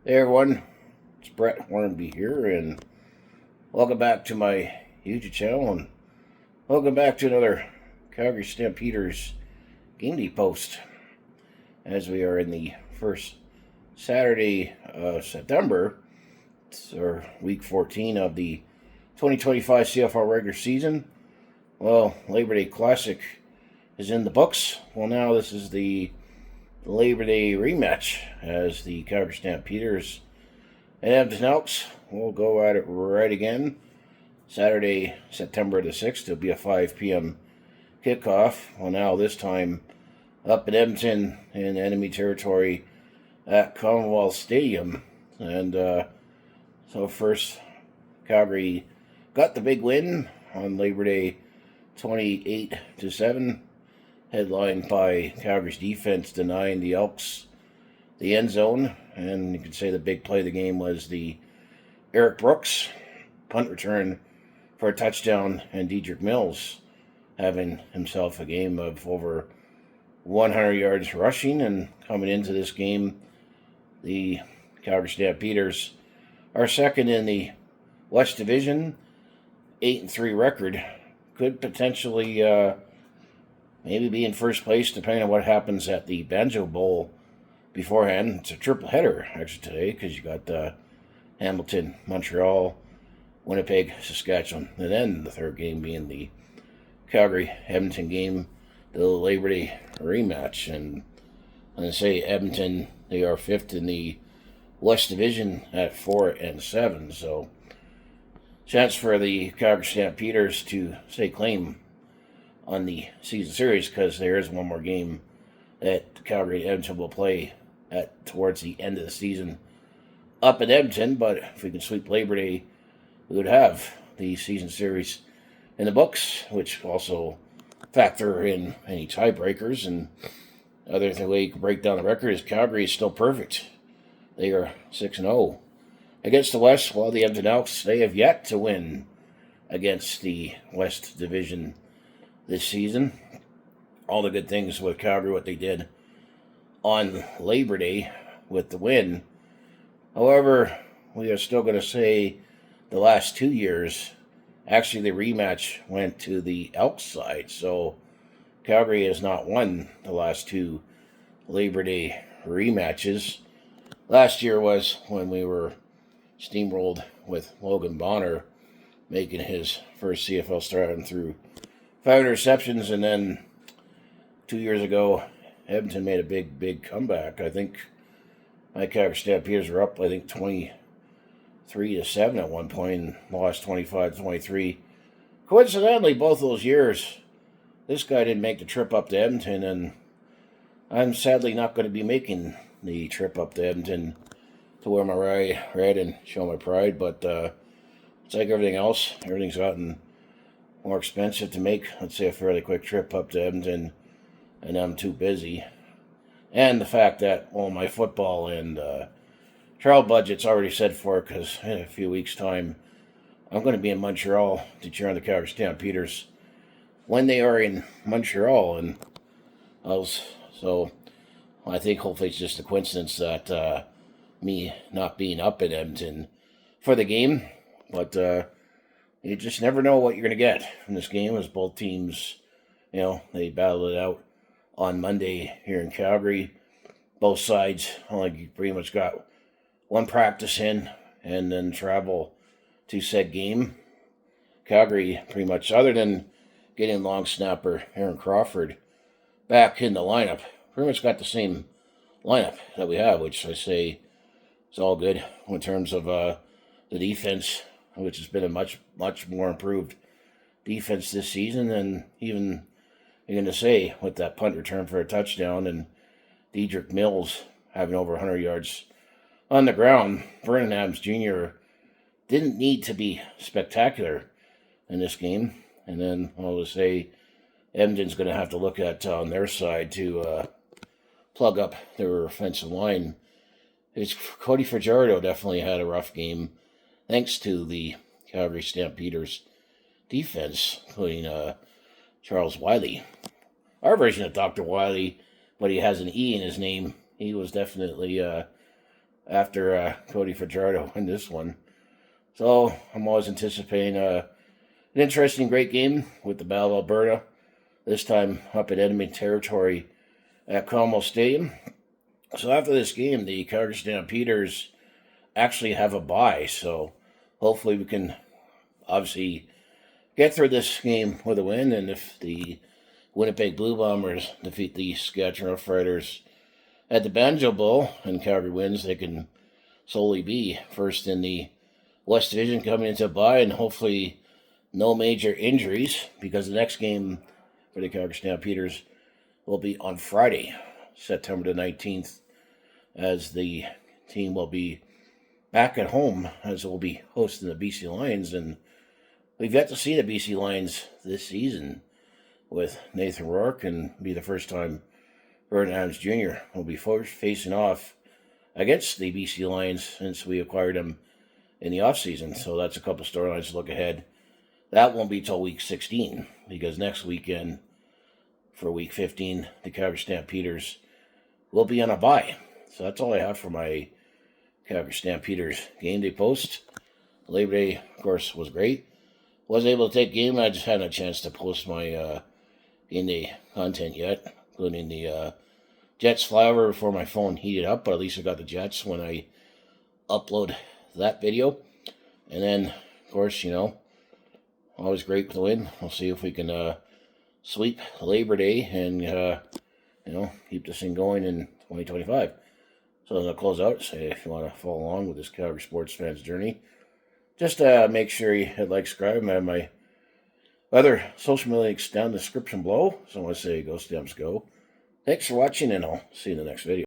Hey everyone, it's Brett Hornby here, and welcome back to my YouTube channel, and welcome back to another Calgary Stampeders game day post. As we are in the first Saturday of September, or week 14 of the 2025 CFL regular season. Well, Labor Day Classic is in the books. Well, now this is the Labor Day rematch as the Calgary Stampeders and Edmonton Elks will go at it right again. Saturday, September the 6th, it'll be a 5 p.m. kickoff. Well, now this time up in Edmonton in enemy territory at Commonwealth Stadium. And so first, Calgary got the big win on Labor Day 28-7. Headlined by Calgary's defense denying the Elks the end zone. And you could say the big play of the game was the Erik Brooks punt return for a touchdown, and Dedrick Mills having himself a game of over 100 yards rushing. And coming into this game, the Calgary Stampeders are second in the West Division, 8-3 record. Could potentially maybe be in first place depending on what happens at the Banjo Bowl beforehand. It's a triple header actually today because you got Hamilton, Montreal, Winnipeg, Saskatchewan, and then the third game being the Calgary-Edmonton game, the Labor Day rematch. And I'm going to say Edmonton, they are fifth in the West Division at 4-7, so chance for the Calgary Stampeders to stake claim on the season series, because there is one more game that Calgary and Edmonton will play at towards the end of the season up in Edmonton. But if we can sweep Labor Day, we would have the season series in the books, which also factor in any tiebreakers. And other way you can break down the record is Calgary is still perfect. They are 6-0 against the West, while the Edmonton Elks, they have yet to win against the West Division this season. All the good things with Calgary, what they did on Labor Day with the win. However, we are still going to say the last 2 years, actually the rematch went to the Elks side. So Calgary has not won the last two Labor Day rematches. Last year was when we were steamrolled with Logan Bonner making his first CFL start and through 5 interceptions, and then 2 years ago, Edmonton made a big comeback. I think my Calgary Stampeders were up, 23-7 at one point, and lost 25-23. Coincidentally, both those years, this guy didn't make the trip up to Edmonton, and I'm sadly not going to be making the trip up to Edmonton to wear my red and show my pride. But it's like everything else. Everything's gotten more expensive to make, let's say, a fairly quick trip up to Edmonton, and I'm too busy. And the fact that, well, my football and travel budget's already set for it, because in a few weeks' time, I'm going to be in Montreal to cheer on the Calgary Stampeders when they are in Montreal. And so I think hopefully it's just a coincidence that me not being up in Edmonton for the game. But you just never know what you're going to get from this game, as both teams, they battled it out on Monday here in Calgary. Both sides only pretty much got one practice in and then travel to said game. Calgary pretty much, other than getting long snapper Aaron Crawford back in the lineup, pretty much got the same lineup that we have, which I say is all good in terms of the defense, which has been a much more improved defense this season. And even you're going to say with that punt return for a touchdown and Dedrick Mills having over 100 yards on the ground, Vernon Adams Jr. didn't need to be spectacular in this game. And then I'll just say Edmonton's going to have to look at on their side to plug up their offensive line. Cody Fajardo definitely had a rough game, thanks to the Calgary Stampeders defense, including Charles Wiley. Our version of Dr. Wiley, but he has an E in his name. He was definitely after Cody Fajardo win this one. So I'm always anticipating an interesting, great game with the Battle of Alberta. This time up at Edmonton territory at Cromwell Stadium. So after this game, the Calgary Stampeders actually have a bye. So hopefully we can obviously get through this game with a win. And if the Winnipeg Blue Bombers defeat the Saskatchewan Roughriders at the Banjo Bowl and Calgary wins, they can solely be first in the West Division coming into a bye, and hopefully no major injuries, because the next game for the Calgary Stampeders will be on Friday, September the 19th, as the team will be back at home, as it will be hosting the BC Lions. And we've yet to see the BC Lions this season with Nathan Rourke, and be the first time Vernon Adams Jr. will be facing off against the BC Lions since we acquired him in the offseason. So that's a couple storylines to look ahead. That won't be till week 16, because next weekend for week 15, the Calgary Stampeders will be on a bye. So that's all I have for my Calgary Stampeders game day post. Labor Day, of course, was great. Wasn't able to take game. I just hadn't a chance to post my game day content yet, including the Jets flyover before my phone heated up, but at least I got the Jets when I upload that video. And then, of course, always great with the win. We'll see if we can sweep Labor Day and, keep this thing going in 2025. So I'm going to close out. Say if you want to follow along with this Calgary sports fans journey, just make sure you hit like, subscribe. I have my other social media links down in the description below. So I want to say go Stamps go. Thanks for watching, and I'll see you in the next video.